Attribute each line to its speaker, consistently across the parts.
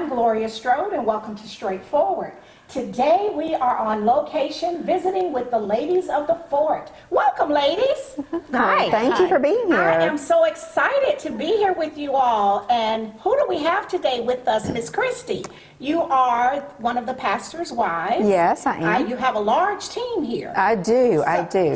Speaker 1: I'm Gloria Strode, and welcome to Straightforward. Today we are on location visiting with the ladies of the fort. Welcome, ladies.
Speaker 2: Hi. Thank you for being here.
Speaker 1: I am so excited to be here with you all. And who do we have today with us? Miss Christie. You are one of the pastor's wives.
Speaker 2: Yes, I am.
Speaker 1: You have a large team here.
Speaker 2: I do.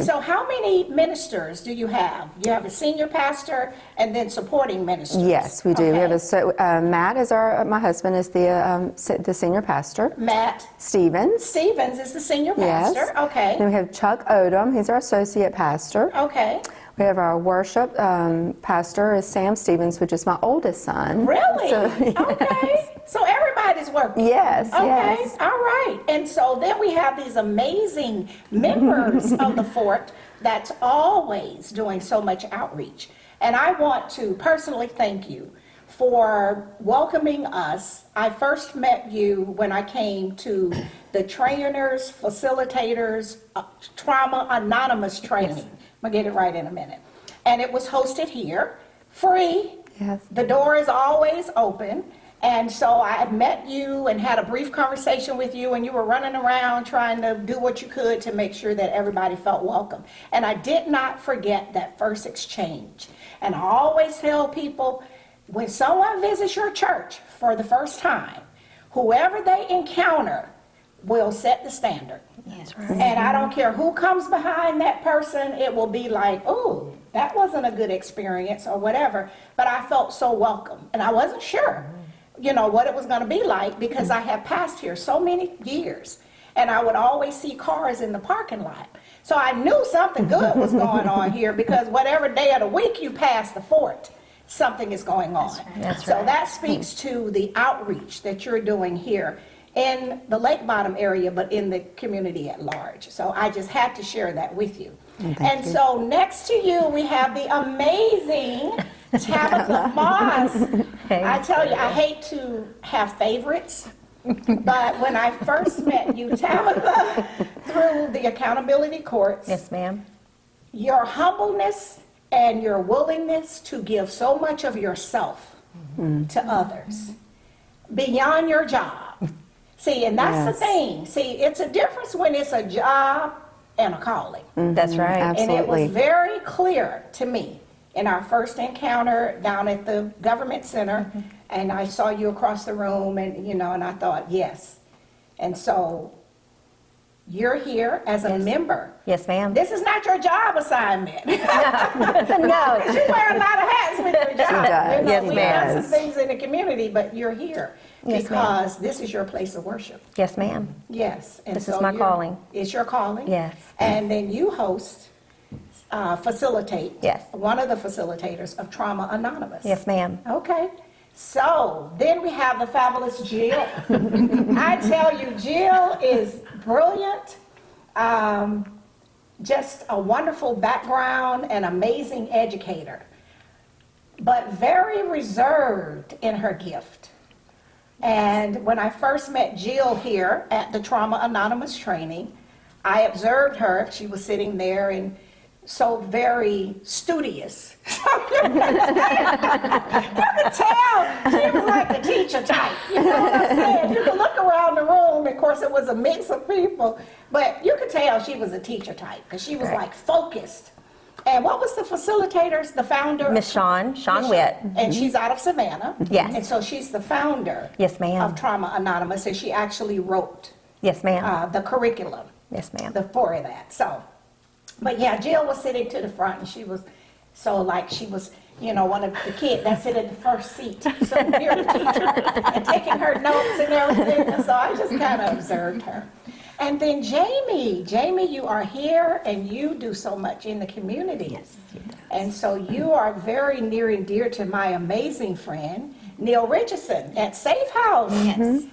Speaker 1: So how many ministers do you have? You have a senior pastor and then supporting ministers.
Speaker 2: Yes, we do.
Speaker 1: Okay.
Speaker 2: We have Matt is my husband is the senior pastor.
Speaker 1: Matt
Speaker 2: Stevens
Speaker 1: is the senior pastor.
Speaker 2: Yes.
Speaker 1: Okay.
Speaker 2: Then we have Chuck Odom. He's our associate pastor.
Speaker 1: Okay.
Speaker 2: We have our worship pastor is Sam Stevens, which is my oldest son.
Speaker 1: Really?
Speaker 2: So, yes.
Speaker 1: Okay. So everybody's working.
Speaker 2: Yes.
Speaker 1: Okay.
Speaker 2: Yes.
Speaker 1: All right. And so then we have these amazing members of the fort that's always doing so much outreach. And I want to personally thank you for welcoming us. I first met you when I came to the trainers, facilitators, Trauma Anonymous training.
Speaker 2: Yes.
Speaker 1: I'm going to get it right in a minute. And it was hosted here, free.
Speaker 2: Yes.
Speaker 1: The door is always open. And so I had met you and had a brief conversation with you, and you were running around trying to do what you could to make sure that everybody felt welcome. And I did not forget that first exchange. And I always tell people, when someone visits your church for the first time, whoever they encounter will set the standard.
Speaker 3: Yes, right.
Speaker 1: And I don't care who comes behind that person, it will be like, oh, that wasn't a good experience or whatever. But I felt so welcome. And I wasn't sure, what it was going to be like, because I have passed here so many years. And I would always see cars in the parking lot. So I knew something good was going on here, because whatever day of the week you pass the fort, something is going on.
Speaker 3: That's
Speaker 1: So
Speaker 3: right.
Speaker 1: that speaks to the outreach that you're doing here in the Lake Bottom area, but in the community at large. So I just had to share that with you.
Speaker 2: Thank you.
Speaker 1: So next to you, we have the amazing Tabitha Moss. I tell you, I hate to have favorites, but when I first met you, Tabitha, through the accountability courts,
Speaker 3: Yes, ma'am.
Speaker 1: your humbleness and your willingness to give so much of yourself to others beyond your job. See, and that's the
Speaker 2: Yes.
Speaker 1: thing. See, it's a difference when it's a job and a calling.
Speaker 3: That's right.
Speaker 1: And it was
Speaker 2: Absolutely.
Speaker 1: very clear to me in our first encounter down at the government center, and I saw you across the room, and and I thought, yes. And so you're here as a
Speaker 3: Yes.
Speaker 1: member.
Speaker 3: Yes, ma'am.
Speaker 1: This is not your job assignment.
Speaker 3: No.
Speaker 1: You wear a lot of hats with your job.
Speaker 2: does.
Speaker 3: Yes,
Speaker 1: we
Speaker 3: ma'am.
Speaker 1: have some things in the community, but you're here
Speaker 3: Yes,
Speaker 1: because this is your place of worship.
Speaker 3: Yes, ma'am.
Speaker 1: Yes. And
Speaker 3: This is
Speaker 1: so
Speaker 3: my
Speaker 1: you're-
Speaker 3: calling.
Speaker 1: It's your calling.
Speaker 3: Yes.
Speaker 1: And then you host, facilitate.
Speaker 3: Yes.
Speaker 1: One of the facilitators of Trauma Anonymous.
Speaker 3: Yes, ma'am.
Speaker 1: Okay. So then we have the fabulous Jill. I tell you, Jill is brilliant, just a wonderful background, and amazing educator, but very reserved in her gift. And when I first met Jill here at the Trauma Anonymous training, I observed her. She was sitting there and so very studious. You could tell she was like the teacher type. You know what I'm saying? You could look around the room. Of course, it was a mix of people, but you could tell she was a teacher type because she was like focused. And what was the facilitators, the founder?
Speaker 3: Miss Shawn
Speaker 1: Miss
Speaker 3: Witt.
Speaker 1: And she's out of Savannah.
Speaker 3: Yes.
Speaker 1: And so she's the founder
Speaker 3: Yes, ma'am.
Speaker 1: of Trauma Anonymous, and she actually wrote
Speaker 3: Yes, ma'am.
Speaker 1: the curriculum
Speaker 3: Yes, ma'am.
Speaker 1: for that. So, but yeah, Jill was sitting to the front, and she was so like she was, one of the kids that sit in the first seat, so near the teacher, and taking her notes and everything. And so I just kind of observed her. And then Jamie, you are here, and you do so much in the community.
Speaker 3: Yes, she does.
Speaker 1: And so you are very near and dear to my amazing friend, Neil Richardson at Safe House.
Speaker 3: Yes.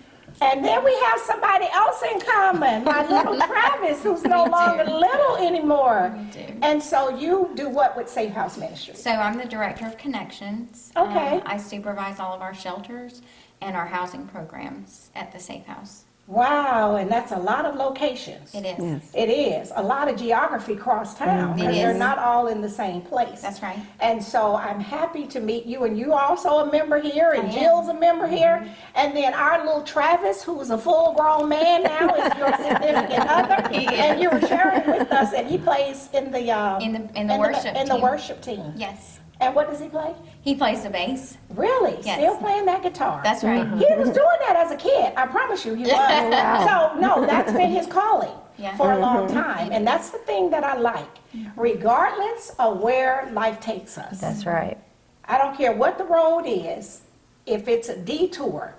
Speaker 1: And then we have somebody else in common, my little Travis, who's no longer little anymore.
Speaker 4: We do.
Speaker 1: And so you do what with Safe House Ministries?
Speaker 4: So I'm the director of connections.
Speaker 1: Okay.
Speaker 4: I supervise all of our shelters and our housing programs at the Safe House.
Speaker 1: Wow, and that's a lot of locations.
Speaker 4: It is.
Speaker 2: Yes.
Speaker 1: It is. A lot of geography across town, because
Speaker 4: It
Speaker 1: they're
Speaker 4: is.
Speaker 1: not all in the same place.
Speaker 4: That's right.
Speaker 1: And so I'm happy to meet you, and you are also a member here, and
Speaker 4: I am.
Speaker 1: Jill's a member here. And then our little Travis, who's a full-grown man now, is your significant other.
Speaker 4: He is.
Speaker 1: And you were sharing with us, and he plays in the
Speaker 4: worship
Speaker 1: in the
Speaker 4: team.
Speaker 1: worship team.
Speaker 4: Yes.
Speaker 1: And what does he play?
Speaker 4: He plays the bass.
Speaker 1: Really?
Speaker 4: Yes.
Speaker 1: Still playing that guitar?
Speaker 4: That's right.
Speaker 1: He was doing that as a kid. I promise you he was. So, no, that's been his calling
Speaker 4: Yeah.
Speaker 1: for a long time. And that's the thing that I like, regardless of where life takes us.
Speaker 3: That's right.
Speaker 1: I don't care what the road is, if it's a detour,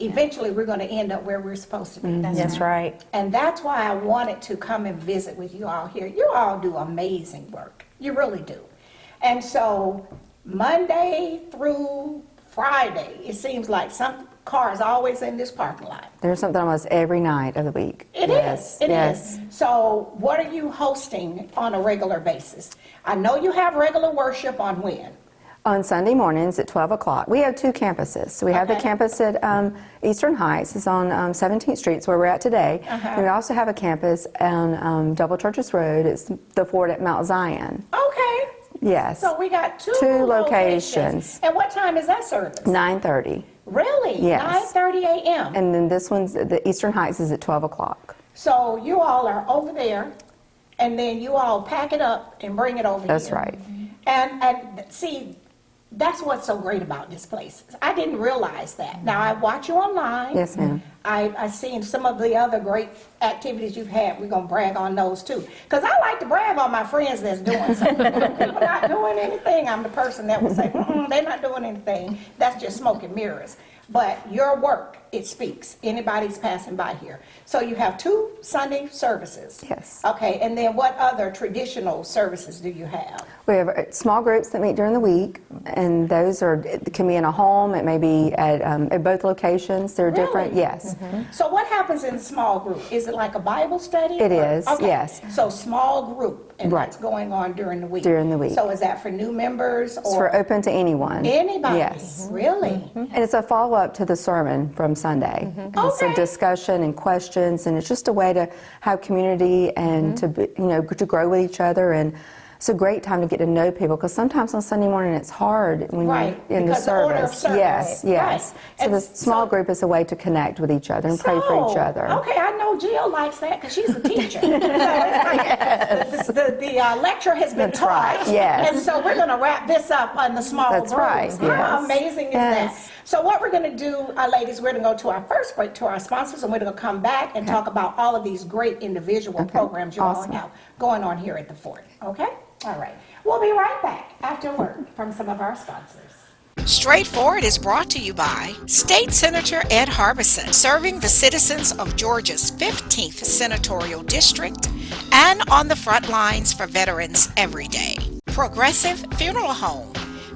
Speaker 1: eventually we're going to end up where we're supposed to be.
Speaker 3: That's right.
Speaker 1: And that's why I wanted to come and visit with you all here. You all do amazing work. You really do. And so Monday through Friday, it seems like some car is always in this parking lot.
Speaker 2: There's something almost every night of the week.
Speaker 1: It
Speaker 2: Yes,
Speaker 1: is. It
Speaker 2: yes.
Speaker 1: is. So what are you hosting on a regular basis? I know you have regular worship on when?
Speaker 2: On Sunday mornings at 12 o'clock. We have two campuses. So we have the
Speaker 1: Okay.
Speaker 2: campus at Eastern Heights. It's on 17th Street. It's where we're at today. And we also have a campus on Double Churches Road. It's the Fort at Mount Zion.
Speaker 1: Okay.
Speaker 2: Yes.
Speaker 1: So we got two
Speaker 2: locations.
Speaker 1: And what time is that service?
Speaker 2: 9:30.
Speaker 1: Really?
Speaker 2: Yes.
Speaker 1: 9:30 a.m.
Speaker 2: And then this one's, the Eastern Heights is at 12 o'clock.
Speaker 1: So you all are over there, and then you all pack it up and bring it over here.
Speaker 2: That's right.
Speaker 1: And see, that's what's so great about this place. I didn't realize that. Now, I watch you online.
Speaker 2: Yes, ma'am.
Speaker 1: I've seen some of the other great activities you've had. We're going to brag on those too. Because I like to brag on my friends that's doing something. When people not doing anything, I'm the person that will say, they're not doing anything. That's just smoke and mirrors. But your work, it speaks. Anybody's passing by here. So you have two Sunday services.
Speaker 2: Yes.
Speaker 1: Okay, and then what other traditional services do you have?
Speaker 2: We have small groups that meet during the week, and those can be in a home. It may be at both locations. They're different.
Speaker 1: Really?
Speaker 2: Yes.
Speaker 1: So what happens in small group? Is it like a Bible study?
Speaker 2: It
Speaker 1: or-
Speaker 2: is,
Speaker 1: okay.
Speaker 2: yes.
Speaker 1: So small group, and
Speaker 2: Right.
Speaker 1: that's going on during the week?
Speaker 2: During the week.
Speaker 1: So is that for new members
Speaker 2: It's
Speaker 1: or
Speaker 2: for open to anyone.
Speaker 1: anybody?
Speaker 2: Yes.
Speaker 1: Really?
Speaker 2: And it's a follow-up to the sermon from Sunday. And It's a
Speaker 1: Okay.
Speaker 2: discussion and questions, and it's just a way to have community and to to grow with each other. And it's a great time to get to know people, because sometimes on Sunday morning it's hard when
Speaker 1: Right,
Speaker 2: you're in the
Speaker 1: because the order of
Speaker 2: service.
Speaker 1: service.
Speaker 2: Yes, yes.
Speaker 1: Right.
Speaker 2: So
Speaker 1: And
Speaker 2: the small
Speaker 1: so-
Speaker 2: group is a way to connect with each other and pray for each
Speaker 1: So,
Speaker 2: other.
Speaker 1: Okay, I know Jill likes that because she's a teacher. So it's like the lecture has been
Speaker 2: That's
Speaker 1: taught.
Speaker 2: right, yes.
Speaker 1: And so we're going to wrap this up on the small
Speaker 2: That's
Speaker 1: groups.
Speaker 2: right,
Speaker 1: How
Speaker 2: yes.
Speaker 1: amazing is
Speaker 2: Yes.
Speaker 1: that? So what we're going to do, ladies, we're going to go to our first break to our sponsors, and we're going to come back and talk about all of these great individual programs you all
Speaker 2: Awesome.
Speaker 1: have going on here at the Fort. Okay? All right. We'll be right back after word from some of our sponsors.
Speaker 5: Straightforward is brought to you by State Senator Ed Harbison, serving the citizens of Georgia's 15th Senatorial District and on the front lines for veterans every day. Progressive Funeral Home,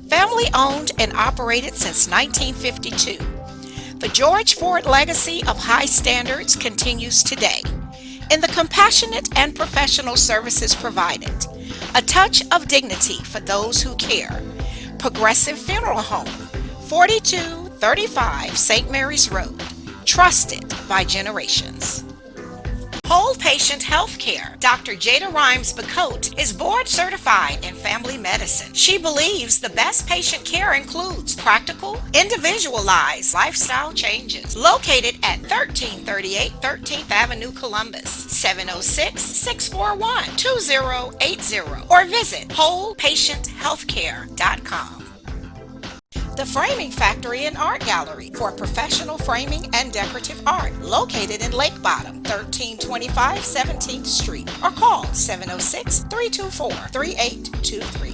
Speaker 5: family owned and operated since 1952. The George Ford legacy of high standards continues today in the compassionate and professional services provided. A touch of dignity for those who care. Progressive Funeral Home, 4235 St. Mary's Road, trusted by generations. Whole Patient Healthcare. Dr. Jada Rimes-Bacote is board certified in family medicine. She believes the best patient care includes practical, individualized lifestyle changes. Located at 1338 13th Avenue, Columbus, 706-641-2080, or visit wholepatienthealthcare.com. The Framing Factory and Art Gallery for professional framing and decorative art, located in Lake Bottom, 1325 17th Street, or call 706-324-3823.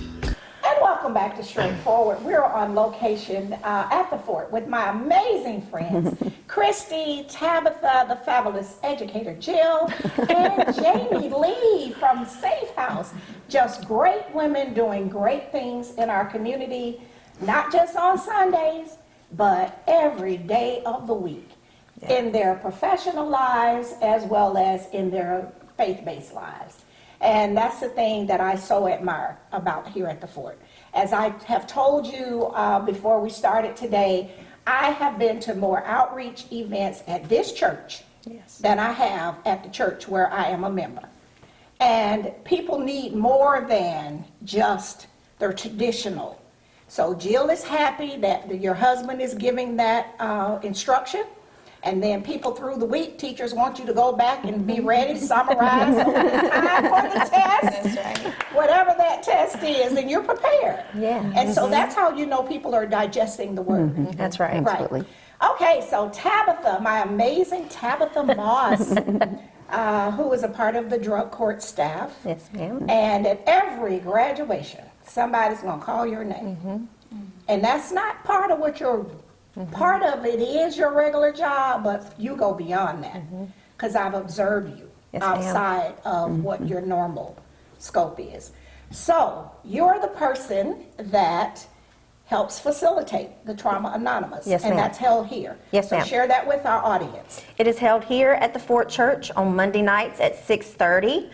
Speaker 1: And welcome back to Straightforward. We're on location at the Fort with my amazing friends, Christy, Tabitha, the fabulous educator Jill, and Jamie Lee from Safe House. Just great women doing great things in our community, not just on Sundays, but every day of the week, in their professional lives as well as in their faith-based lives. And that's the thing that I so admire about here at the Fort. As I have told you before we started today, I have been to more outreach events at this church than I have at the church where I am a member. And people need more than just their traditional. So Jill is happy that your husband is giving that instruction. And then people through the week, teachers want you to go back and be ready, summarize. So when it's time for the test,
Speaker 4: That's right.
Speaker 1: whatever that test is, then you're prepared.
Speaker 3: Yeah.
Speaker 1: And so that's how you know people are digesting the word.
Speaker 3: That's right.
Speaker 2: Absolutely.
Speaker 1: Right. Okay, so Tabitha, my amazing Tabitha Moss, who is a part of the drug court staff.
Speaker 3: Yes, ma'am.
Speaker 1: And at every graduation, somebody's going to call your name. And that's not part of what your, part of it is your regular job, but you go beyond that. Because I've observed you
Speaker 3: Yes, ma'am.
Speaker 1: outside of what your normal scope is. So you're the person that helps facilitate the Trauma Anonymous.
Speaker 3: Yes,
Speaker 1: and
Speaker 3: ma'am.
Speaker 1: that's held here.
Speaker 3: Yes,
Speaker 1: so
Speaker 3: ma'am.
Speaker 1: share that with our audience.
Speaker 3: It is held here at the Fort Church on Monday nights at 6:30.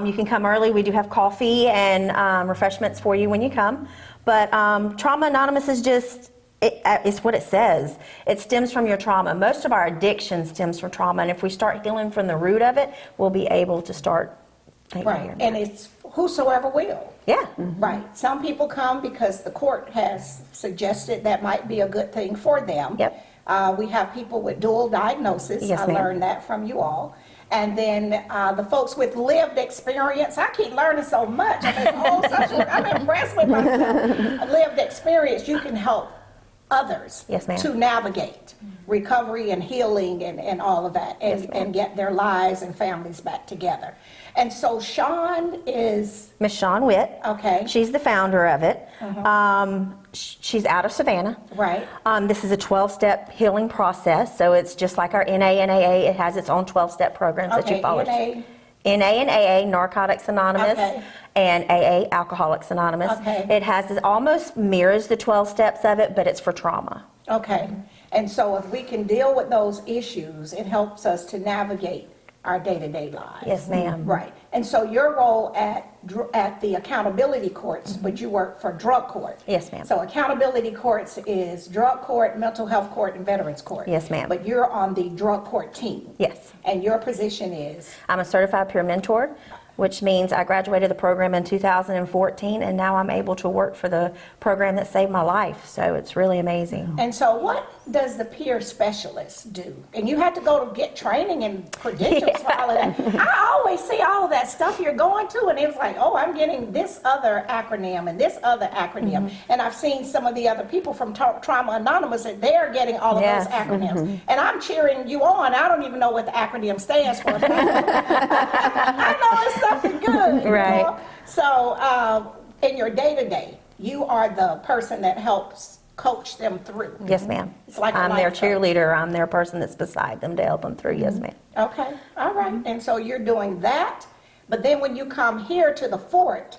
Speaker 3: You can come early. We do have coffee and refreshments for you when you come. But Trauma Anonymous is just, it's what it says. It stems from your trauma. Most of our addiction stems from trauma. And if we start healing from the root of it, we'll be able to start taking care
Speaker 1: Right.
Speaker 3: of
Speaker 1: And
Speaker 3: it.
Speaker 1: it's whosoever will.
Speaker 3: Yeah.
Speaker 1: Right. Some people come because the court has suggested that might be a good thing for them.
Speaker 3: Yep.
Speaker 1: We have people with dual diagnosis.
Speaker 3: Yes,
Speaker 1: I
Speaker 3: ma'am.
Speaker 1: learned that from you all. And then the folks with lived experience, I keep learning so much. I'm impressed with myself. Lived experience, you can help others
Speaker 3: Yes, ma'am.
Speaker 1: to navigate recovery and healing and all of that and get their lives and families back together. And so Sean is,
Speaker 3: Miss Shawn Witt.
Speaker 1: okay,
Speaker 3: She's the founder of it. She's out of Savannah.
Speaker 1: right,
Speaker 3: This is a 12-step healing process, so it's just like our NA and AA. It has its own 12-step programs that you
Speaker 1: Okay,
Speaker 3: follow.
Speaker 1: NA.
Speaker 3: NA and AA, Narcotics Anonymous,
Speaker 1: Okay.
Speaker 3: and AA, Alcoholics Anonymous.
Speaker 1: Okay.
Speaker 3: It has, it almost mirrors the 12 steps of it, but it's for trauma.
Speaker 1: okay. And so if we can deal with those issues, it helps us to navigate our day-to-day lives.
Speaker 3: Yes, ma'am.
Speaker 1: Right. And so your role at the accountability courts, but you work for drug court.
Speaker 3: Yes, ma'am.
Speaker 1: So accountability courts is drug court, mental health court, and veterans court.
Speaker 3: Yes, ma'am.
Speaker 1: But you're on the drug court team.
Speaker 3: Yes.
Speaker 1: And your position is?
Speaker 3: I'm a certified peer mentor, which means I graduated the program in 2014, and now I'm able to work for the program that saved my life. So it's really amazing.
Speaker 1: And so what does the peer specialist do? And you had to go to get training and credentials for all of that. I always see all of that stuff you're going to, and it was like, oh, I'm getting this other acronym and this other acronym. And I've seen some of the other people from Trauma Anonymous, and they're getting all of
Speaker 3: Yes.
Speaker 1: those acronyms. And I'm cheering you on. I don't even know what the acronym stands for. I know it's something good. you
Speaker 3: Right.
Speaker 1: know? So in your day-to-day, you are the person that helps coach them through.
Speaker 3: Yes, ma'am.
Speaker 1: It's like a
Speaker 3: I'm their
Speaker 1: life coach.
Speaker 3: cheerleader. I'm their person that's beside them to help them through. Yes, ma'am.
Speaker 1: Okay, all right. And so you're doing that, but then when you come here to the fort,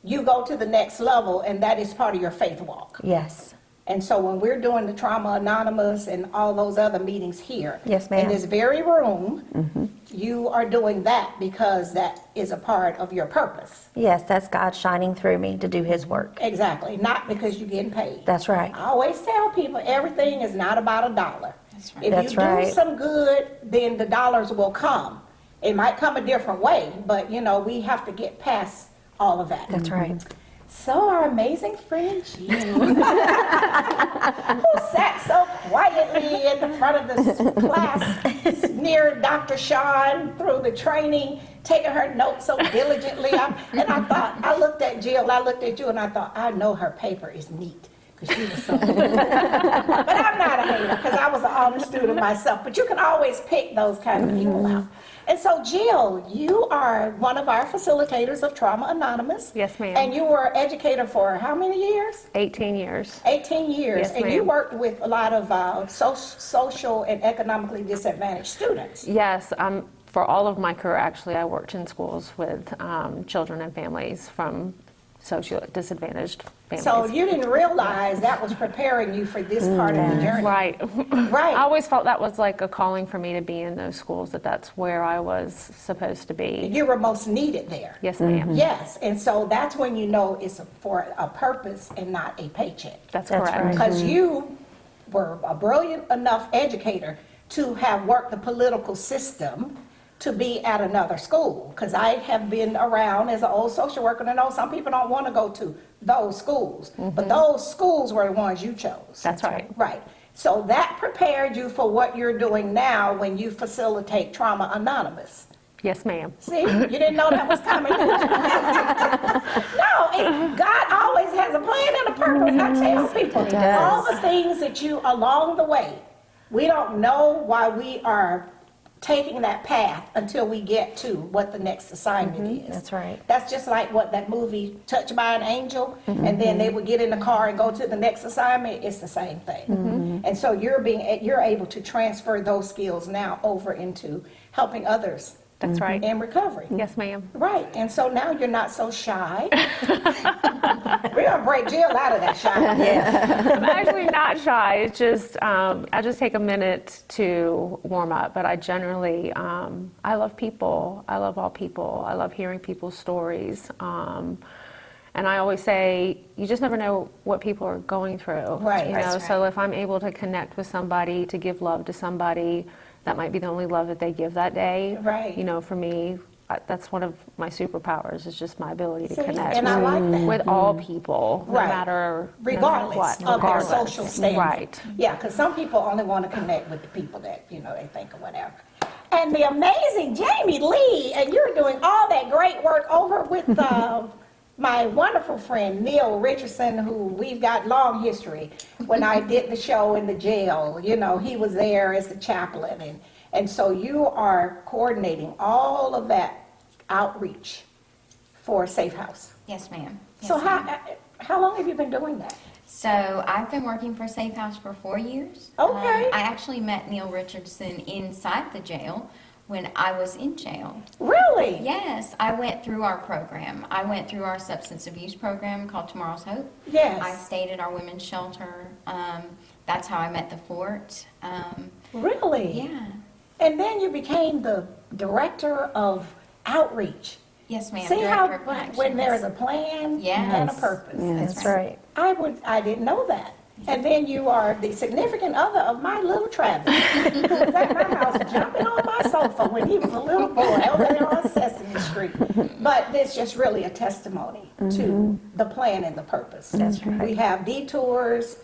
Speaker 1: you go to the next level, and that is part of your faith walk.
Speaker 3: Yes.
Speaker 1: And so when we're doing the Trauma Anonymous and all those other meetings here,
Speaker 3: Yes, ma'am.
Speaker 1: in this very room, you are doing that because that is a part of your purpose.
Speaker 3: Yes, that's God shining through me to do His work.
Speaker 1: Exactly, not because you're getting paid.
Speaker 3: That's right.
Speaker 1: I always tell people everything is not about a dollar.
Speaker 4: That's right.
Speaker 1: If
Speaker 3: That's
Speaker 1: you do
Speaker 3: right.
Speaker 1: some good, then the dollars will come. It might come a different way, but you know, we have to get past all of that.
Speaker 3: That's right.
Speaker 1: So our amazing friend Jill, who sat so quietly in the front of the class near Dr. Sean through the training, taking her notes so diligently. I looked at Jill, I looked at you, and I thought, I know her paper is neat. Because she was so good. But I'm not a hater, because I was an honor student myself. But you can always pick those kind of people out. And so, Jill, you are one of our facilitators of Trauma Anonymous.
Speaker 6: Yes, ma'am.
Speaker 1: And you were an educator for how many years?
Speaker 6: 18 years.
Speaker 1: 18 years.
Speaker 6: Yes,
Speaker 1: and you
Speaker 6: ma'am.
Speaker 1: worked with a lot of social and economically disadvantaged students.
Speaker 6: Yes, for all of my career, actually, I worked in schools with children and families from socially disadvantaged families.
Speaker 1: So you didn't realize that was preparing you for this part of the journey.
Speaker 6: Right.
Speaker 1: Right.
Speaker 6: I always felt that was like a calling for me to be in those schools, that's where I was supposed to be.
Speaker 1: You were most needed there.
Speaker 6: Yes, ma'am.
Speaker 1: Yes, and so that's when you know it's for a purpose and not a paycheck.
Speaker 6: That's
Speaker 3: That's
Speaker 6: correct.
Speaker 3: right.
Speaker 1: Because you were a brilliant enough educator to have worked the political system to be at another school. Because I have been around as an old social worker to know some people don't want to go to those schools. But those schools were the ones you chose.
Speaker 6: That's right.
Speaker 1: Right. So that prepared you for what you're doing now when you facilitate Trauma Anonymous.
Speaker 6: Yes, ma'am.
Speaker 1: See, you didn't know that was coming. No, God always has a plan and a purpose. I tell people, all the things that you, along the way, we don't know why we are taking that path until we get to what the next assignment is.
Speaker 3: That's right.
Speaker 1: That's just like what that movie, Touched by an Angel, and then they would get in the car and go to the next assignment. It's the same thing. And so you're able to transfer those skills now over into helping others.
Speaker 6: That's right.
Speaker 1: In recovery.
Speaker 6: Yes, ma'am.
Speaker 1: Right, and so now you're not so shy. We're gonna break Jill out of that shy. Yes.
Speaker 6: I'm actually not shy. It's just, I just take a minute to warm up. But I generally, I love people. I love all people. I love hearing people's stories. And I always say, you just never know what people are going through.
Speaker 1: Right.
Speaker 6: You know, so if I'm able to connect with somebody, to give love to somebody, that might be the only love that they give that day.
Speaker 1: Right.
Speaker 6: You know, for me, that's one of my superpowers, is just my ability to
Speaker 1: See,
Speaker 6: connect
Speaker 1: and I like that.
Speaker 6: with all people, no
Speaker 1: Right.
Speaker 6: matter
Speaker 1: Regardless
Speaker 6: what.
Speaker 1: of their
Speaker 6: Regardless.
Speaker 1: social standing.
Speaker 6: Right.
Speaker 1: Yeah, because some people only want to connect with the people that, you know, they think or whatever. And the amazing Jamie Lee, and you're doing all that great work over with my wonderful friend Neil Richardson, who we've got long history. When I did the show in the jail, you know, he was there as the chaplain, and so you are coordinating all of that outreach for Safe House.
Speaker 4: Yes, ma'am. Yes,
Speaker 1: So
Speaker 4: ma'am.
Speaker 1: how long have you been doing that?
Speaker 4: So I've been working for Safe House for 4 years.
Speaker 1: Okay.
Speaker 4: I actually met Neil Richardson inside the jail when I was in jail.
Speaker 1: Really?
Speaker 4: Yes, I went through our program. I went through our substance abuse program called Tomorrow's Hope.
Speaker 1: Yes.
Speaker 4: I stayed at our women's shelter. That's how I met the fort.
Speaker 1: Really?
Speaker 4: Yeah.
Speaker 1: And then you became the director of outreach.
Speaker 4: Yes, ma'am.
Speaker 1: See how
Speaker 4: Director of Connections.
Speaker 1: when there's a plan
Speaker 4: Yes.
Speaker 1: and a purpose.
Speaker 3: That's right.
Speaker 1: I didn't know that. And then you are the significant other of my little Travis, who was at my house jumping on my sofa when he was a little boy over there on Sesame Street. But it's just really a testimony to the plan and the purpose. That's right. We have detours.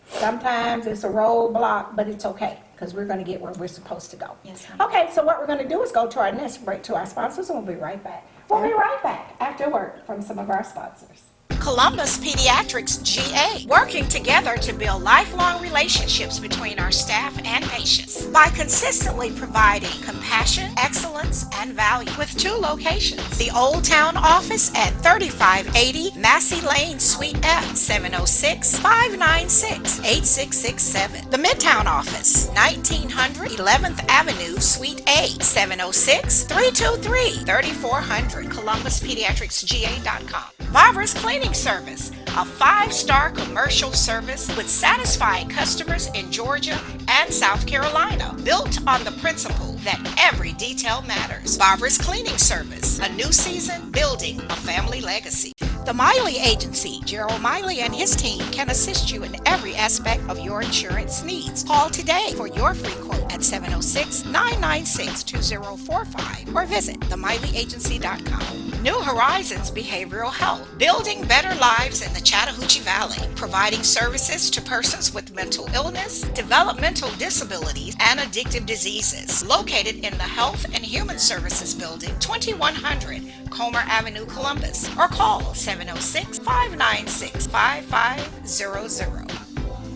Speaker 1: Sometimes it's a roadblock, but it's okay, because we're going to get where we're supposed to go.
Speaker 4: Yes, ma'am.
Speaker 1: Okay, so what we're going to do is go to our next break to our sponsors, and we'll be right back. We'll be right back after word from some of our sponsors.
Speaker 5: Columbus Pediatrics GA, working together to build lifelong relationships between our staff and patients by consistently providing compassion, excellence, and value with 2 locations. The Old Town office at 3580 Massey Lane, Suite F, 706-596-8667. The Midtown office, 1900 11th Avenue, Suite A, 706-323-3400, ColumbusPediatricsGA.com. Barbara's Cleaning Service, a 5-star commercial service with satisfied customers in Georgia and South Carolina, built on the principle that every detail matters. Barbara's Cleaning Service, a new season building a family legacy. The Miley Agency, Gerald Miley and his team can assist you in every aspect of your insurance needs. Call today for your free quote at 706-996-2045 or visit themiley.agency.com. New Horizons Behavioral Health, building better lives in the Chattahoochee Valley, providing services to persons with mental illness, developmental disabilities, and addictive diseases. Located in the Health and Human Services Building, 2100 Comer Avenue, Columbus, or call 706-596-5500.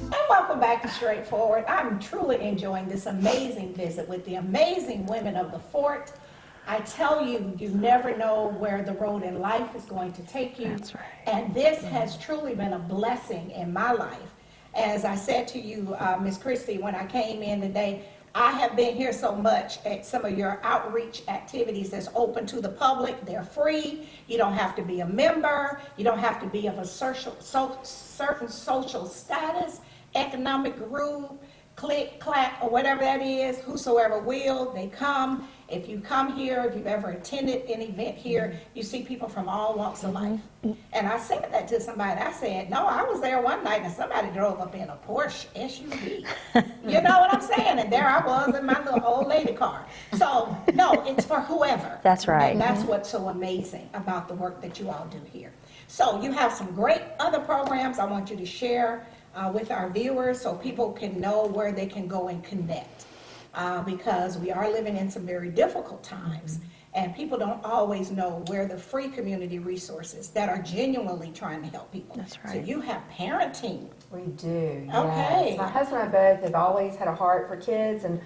Speaker 1: And welcome back to Straightforward. I'm truly enjoying this amazing visit with the amazing women of the fort. I tell you, you never know where the road in life is going to take you.
Speaker 2: That's right.
Speaker 1: And this has truly been a blessing in my life. As I said to you, Miss Christie, when I came in today, I have been here so much at some of your outreach activities that's open to the public. They're free. You don't have to be a member. You don't have to be of a certain social status, economic group. click, clack, or whatever that is, whosoever will, they come. If you come here, if you've ever attended an event here, you see people from all walks of life. And I said that to somebody. I said, no, I was there one night and somebody drove up in a Porsche SUV. You know what I'm saying? And there I was in my little old lady car. So, no, it's for whoever.
Speaker 3: That's right.
Speaker 1: And that's what's so amazing about the work that you all do here. So you have some great other programs I want you to share with our viewers so people can know where they can go and connect. Because we are living in some very difficult times, and people don't always know where the free community resources that are genuinely trying to help people.
Speaker 3: That's right.
Speaker 1: So you have parenting.
Speaker 2: We do.
Speaker 1: Okay.
Speaker 2: Yes. My husband and I both have always had a heart for kids, and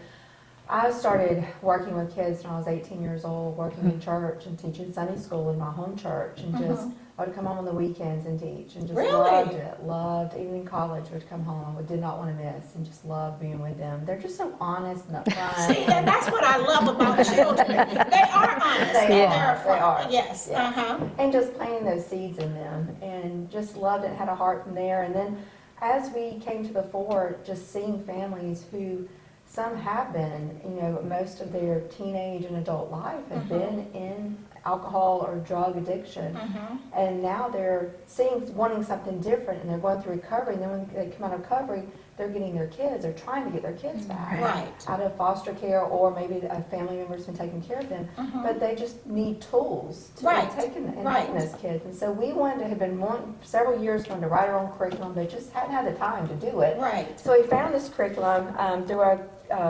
Speaker 2: I started working with kids when I was 18 years old, working in church and teaching Sunday school in my home church, and just I would come home on the weekends and teach, and just
Speaker 1: Really?
Speaker 2: loved it. Loved, even in college, would come home, I did not want to miss, and just loved being with them. They're just so honest and upfront.
Speaker 1: See, and that's what I love about children. They are honest.
Speaker 2: They
Speaker 1: and
Speaker 2: are,
Speaker 1: they're
Speaker 2: they are.
Speaker 1: Yes.
Speaker 2: Yes. And just planting those seeds in them, and just loved it, had a heart from there. And then as we came to the fore, just seeing families who, some have been, most of their teenage and adult life have been in alcohol or drug addiction. And now they're wanting something different, and they're going through recovery. And then when they come out of recovery, they're getting their kids, they're trying to get their kids back
Speaker 1: Right.
Speaker 2: out of foster care, or maybe a family member's been taking care of them, but they just need tools to
Speaker 1: Right.
Speaker 2: take and
Speaker 1: Right.
Speaker 2: help those kids. And so we have been several years wanting to write our own curriculum, but just hadn't had the time to do it.
Speaker 1: Right.
Speaker 2: So we found this curriculum through our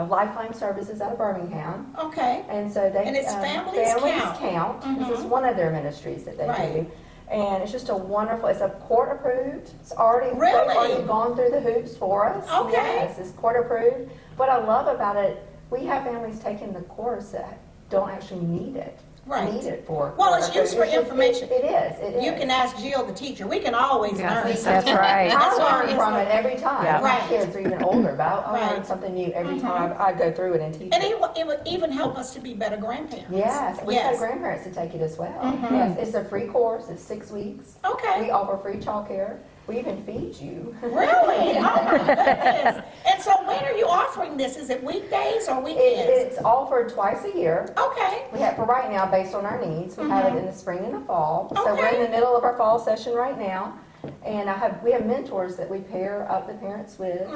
Speaker 2: Lifeline Services out of Birmingham.
Speaker 1: Okay.
Speaker 2: And so they
Speaker 1: And it's Families Count.
Speaker 2: This is one of their ministries that they
Speaker 1: Right.
Speaker 2: do. And it's just it's a court approved. It's already,
Speaker 1: Really?
Speaker 2: they've already gone through the hoops for us.
Speaker 1: Okay.
Speaker 2: Yes, it's court approved. What I love about it, we have families taking the course that don't actually need it.
Speaker 1: Right.
Speaker 2: Need it for.
Speaker 1: Well, it's
Speaker 2: court
Speaker 1: used for
Speaker 2: approved.
Speaker 1: information.
Speaker 2: It is.
Speaker 1: You can ask Jill, the teacher. We can always learn.
Speaker 6: Yes.
Speaker 3: That's right.
Speaker 2: I learn from it every time.
Speaker 6: Yeah.
Speaker 2: My
Speaker 1: Right.
Speaker 2: kids are even older, but I
Speaker 1: Right.
Speaker 2: learn something new every time I go through it and teach
Speaker 1: And
Speaker 2: it.
Speaker 1: it would even help us to be better grandparents.
Speaker 2: Yes, we
Speaker 1: Yes.
Speaker 2: have grandparents to take it as well. Yes, it's a free course. It's 6 weeks.
Speaker 1: Okay.
Speaker 2: We offer free childcare. We even feed you.
Speaker 1: Really? Oh my goodness. And so when are you offering this? Is it weekdays or weekends?
Speaker 2: It's offered twice a year.
Speaker 1: Okay.
Speaker 2: We have for right now, based on our needs. We have it in the spring and the fall. So we're in
Speaker 1: Okay.
Speaker 2: the middle of our fall session right now. And we have mentors that we pair up the parents with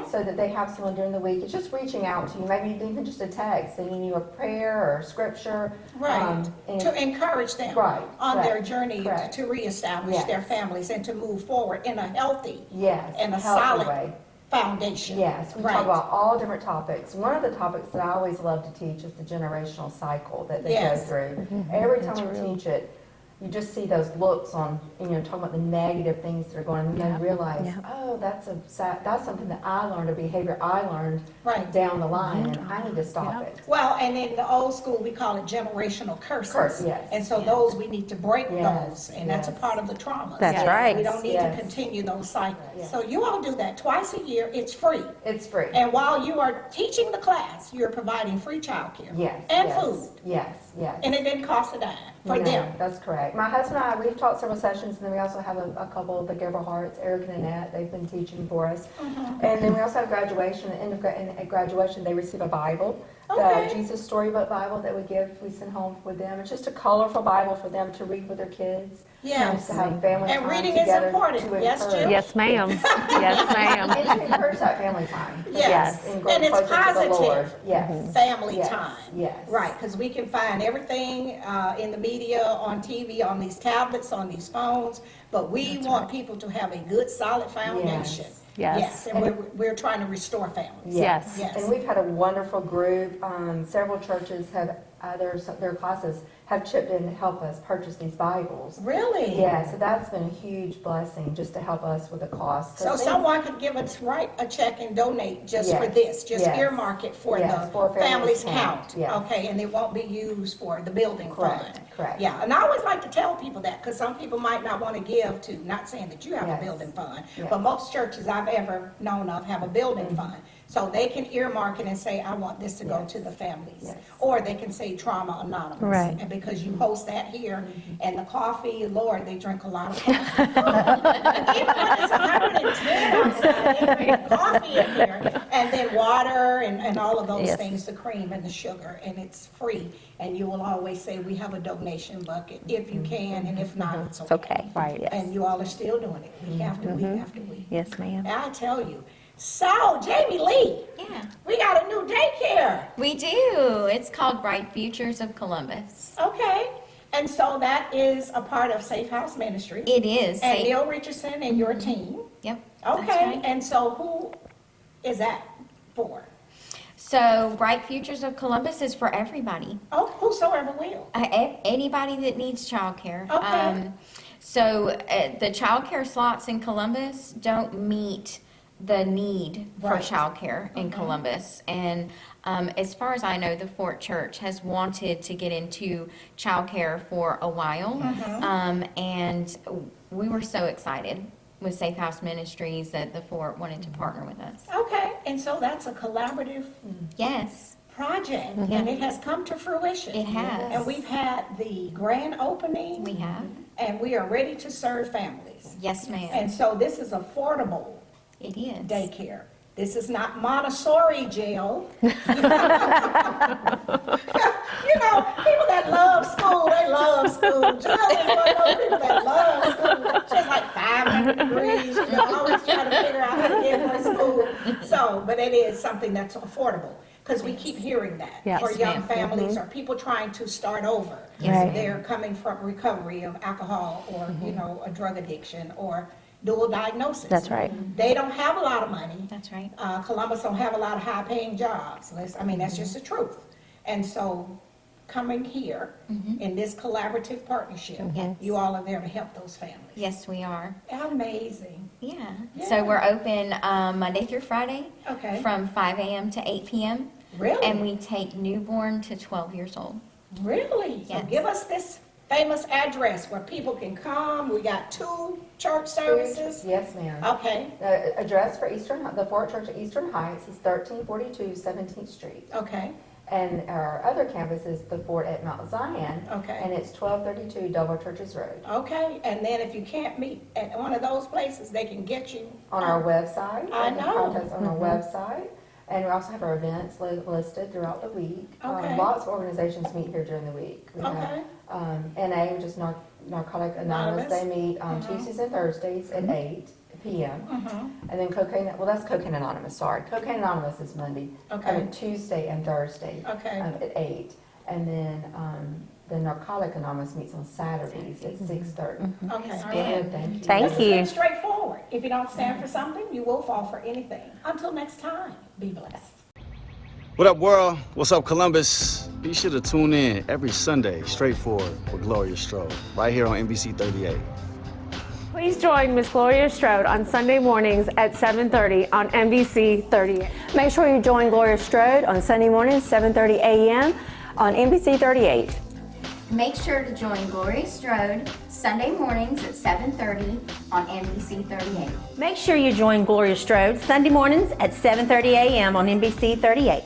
Speaker 2: so that they have someone during the week. It's just reaching out to you, maybe even just a text, sending you a prayer or scripture.
Speaker 1: Right.
Speaker 2: And
Speaker 1: To encourage them
Speaker 2: Right,
Speaker 1: on their
Speaker 2: correct,
Speaker 1: journey
Speaker 2: correct.
Speaker 1: to reestablish
Speaker 2: Yes.
Speaker 1: their families and to move forward in a healthy
Speaker 2: yes,
Speaker 1: and a
Speaker 2: healthy
Speaker 1: solid
Speaker 2: way.
Speaker 1: foundation.
Speaker 2: Yes, we
Speaker 1: Right.
Speaker 2: talk about all different topics. One of the topics that I always love to teach is the generational cycle that they
Speaker 1: Yes.
Speaker 2: go through. Every time we teach it, you just see those looks on, talking about the negative things that are going on, and they realize, oh, that's something that I learned, a behavior I learned
Speaker 1: Right.
Speaker 2: down the line, and I need to stop it.
Speaker 1: Well, and in the old school, we call it generational curses.
Speaker 2: Curse, yes.
Speaker 1: And so those, we need to break
Speaker 2: Yes,
Speaker 1: those, and that's a
Speaker 2: yes.
Speaker 1: part of the trauma.
Speaker 3: That's right.
Speaker 1: We don't need
Speaker 2: Yes.
Speaker 1: to continue those cycles.
Speaker 2: Yes.
Speaker 1: So you all do that twice a year. It's free.
Speaker 2: It's free.
Speaker 1: And while you are teaching the class, you're providing free childcare.
Speaker 2: Yes.
Speaker 1: And
Speaker 2: yes,
Speaker 1: food.
Speaker 2: Yes, yes.
Speaker 1: And it didn't cost a dime for
Speaker 2: No,
Speaker 1: them.
Speaker 2: That's correct. My husband and I, we've taught several sessions, and then we also have a couple of the Gerberharts, Eric and Annette. They've been teaching for us. And then we also have graduation. And at graduation, they receive a Bible,
Speaker 1: Okay.
Speaker 2: the Jesus Storybook Bible that we send home with them. It's just a colorful Bible for them to read with their kids.
Speaker 1: Yes.
Speaker 2: To have family
Speaker 1: And
Speaker 2: time
Speaker 1: reading is
Speaker 2: together
Speaker 1: important.
Speaker 2: to
Speaker 1: Yes,
Speaker 2: encourage.
Speaker 1: Jill?
Speaker 6: Yes, ma'am. Yes, ma'am.
Speaker 2: And to encourage that family time.
Speaker 1: Yes.
Speaker 2: And grow
Speaker 1: And it's
Speaker 2: closer to the Lord.
Speaker 1: positive.
Speaker 2: Yes.
Speaker 1: Family
Speaker 2: Yes,
Speaker 1: time.
Speaker 2: yes.
Speaker 1: Right, because we can find everything in the media, on TV, on these tablets, on these phones, but we want people to have a good, solid foundation.
Speaker 6: Yes.
Speaker 1: And we're trying to restore families.
Speaker 6: Yes.
Speaker 1: Yes.
Speaker 2: And we've had a wonderful group. Several churches have, their classes have chipped in to help us purchase these Bibles.
Speaker 1: Really?
Speaker 2: Yeah, so that's been a huge blessing just to help us with the cost.
Speaker 1: So someone could give us, write a check and donate just for
Speaker 2: Yes,
Speaker 1: this, just
Speaker 2: yes.
Speaker 1: earmark it for
Speaker 2: Yes,
Speaker 1: the
Speaker 2: for
Speaker 1: Families
Speaker 2: Families
Speaker 1: Count.
Speaker 2: Count, yes.
Speaker 1: Okay, and it won't be used for the building fund.
Speaker 2: Correct, correct.
Speaker 1: Yeah, and I always like to tell people that, because some people might not want to give to, not saying that you have a
Speaker 2: Yes.
Speaker 1: building fund,
Speaker 2: Yes.
Speaker 1: but most churches I've ever known of have a building fund. So they can earmark it and say, I want this to go to the families.
Speaker 2: Yes.
Speaker 1: Or they can say Trauma Anonymous.
Speaker 3: Right.
Speaker 1: And because you host that here, and the coffee, Lord, they drink a lot of coffee. Even when it's 110 outside, they drink coffee in here. And then water and all of those
Speaker 3: Yes.
Speaker 1: things, the cream and the sugar, and it's free. And you will always say, we have a donation bucket, if you can, and if not, it's
Speaker 3: It's
Speaker 1: okay.
Speaker 3: okay. Right. Yes.
Speaker 1: And you all are still doing it, week after week after week.
Speaker 3: Yes, ma'am.
Speaker 1: And I tell you, so Jamie Lee,
Speaker 4: Yeah,
Speaker 1: we got a new daycare.
Speaker 4: we do. It's called Bright Futures of Columbus.
Speaker 1: Okay, and so that is a part of Safe House Ministry.
Speaker 4: It is.
Speaker 1: And
Speaker 4: Safe-
Speaker 1: Neil Richardson and your team.
Speaker 4: Yep. that's
Speaker 1: Okay,
Speaker 4: right.
Speaker 1: and so who is that for?
Speaker 4: So Bright Futures of Columbus is for everybody.
Speaker 1: Oh, whosoever will.
Speaker 4: Anybody that needs childcare.
Speaker 1: Okay.
Speaker 4: The childcare slots in Columbus don't meet the need for
Speaker 1: Right.
Speaker 4: childcare in Columbus. And as far as I know, the Fort Church has wanted to get into childcare for a while. And we were so excited with Safe House Ministries that the Fort wanted to partner with us.
Speaker 1: Okay, and so that's a collaborative
Speaker 4: Yes,
Speaker 1: project, and it has come to fruition.
Speaker 4: it has.
Speaker 1: And we've had the grand opening.
Speaker 4: We have.
Speaker 1: And we are ready to serve families.
Speaker 4: Yes, ma'am.
Speaker 1: And so this is affordable
Speaker 4: It is.
Speaker 1: daycare. This is not Montessori jail. You know, people that love school, they love school. Jail is one of those people that love school. Just like 500 degrees, you know, always trying to figure out how to get more school. So, but it is something that's affordable, because we keep hearing that
Speaker 6: Yes,
Speaker 1: for young
Speaker 4: ma'am.
Speaker 1: families or people trying to start over.
Speaker 3: Right.
Speaker 1: They're coming from recovery of alcohol or, you know, a drug addiction or dual diagnosis.
Speaker 3: That's right.
Speaker 1: They don't have a lot of money.
Speaker 4: That's right.
Speaker 1: Columbus don't have a lot of high-paying jobs. I mean, that's just the truth. And so, coming here in this collaborative partnership, you all are there to help those families.
Speaker 4: Yes, we are.
Speaker 1: Amazing.
Speaker 4: Yeah.
Speaker 1: Yeah.
Speaker 4: So we're open Monday through Friday
Speaker 1: Okay.
Speaker 4: from 5 a.m. to 8 p.m.
Speaker 1: Really?
Speaker 4: And we take newborn to 12 years old.
Speaker 1: Really? So
Speaker 4: Yes.
Speaker 1: give us this famous address where people can come. We got 2 church services.
Speaker 2: Yes, ma'am.
Speaker 1: Okay,
Speaker 2: The address for the Fort Church at Eastern Heights is 1342 17th Street.
Speaker 1: okay,
Speaker 2: And our other campus is the Fort at Mount Zion.
Speaker 1: Okay.
Speaker 2: And it's 1232 Double Churches Road.
Speaker 1: okay. And then if you can't meet at one of those places, they can get you.
Speaker 2: On our website.
Speaker 1: I
Speaker 2: They can
Speaker 1: know.
Speaker 2: contact us on our website. And we also have our events listed throughout the week.
Speaker 1: Okay.
Speaker 2: Lots of organizations meet here during the week. We have,
Speaker 1: Okay.
Speaker 2: NA, which is Narcotic Anonymous.
Speaker 1: Anonymous.
Speaker 2: They meet on Tuesdays and Thursdays at 8 p.m. And then that's Cocaine Anonymous, sorry. Cocaine Anonymous is Monday.
Speaker 1: Okay.
Speaker 2: Tuesday and Thursday.
Speaker 1: Okay.
Speaker 2: At 8. And then the Narcotic Anonymous meets on Saturdays at 6:30.
Speaker 1: Okay.
Speaker 2: Good, thank you.
Speaker 3: Thank
Speaker 1: This is
Speaker 3: you.
Speaker 1: pretty straightforward. If you don't stand for something, you will fall for anything. Until next time, be blessed.
Speaker 7: What up, world? What's up, Columbus? Be sure to tune in every Sunday, Straightforward with Gloria Strode, right here on NBC 38.
Speaker 6: Please join Miss Gloria Strode on Sunday mornings at 7:30 on NBC 38.
Speaker 8: Make sure you join Gloria Strode on Sunday mornings, 7:30 a.m. on NBC 38.
Speaker 4: Make sure to join Gloria Strode Sunday mornings at 7:30 on NBC 38.
Speaker 3: Make sure you join Gloria Strode Sunday mornings at 7:30 a.m. on NBC 38.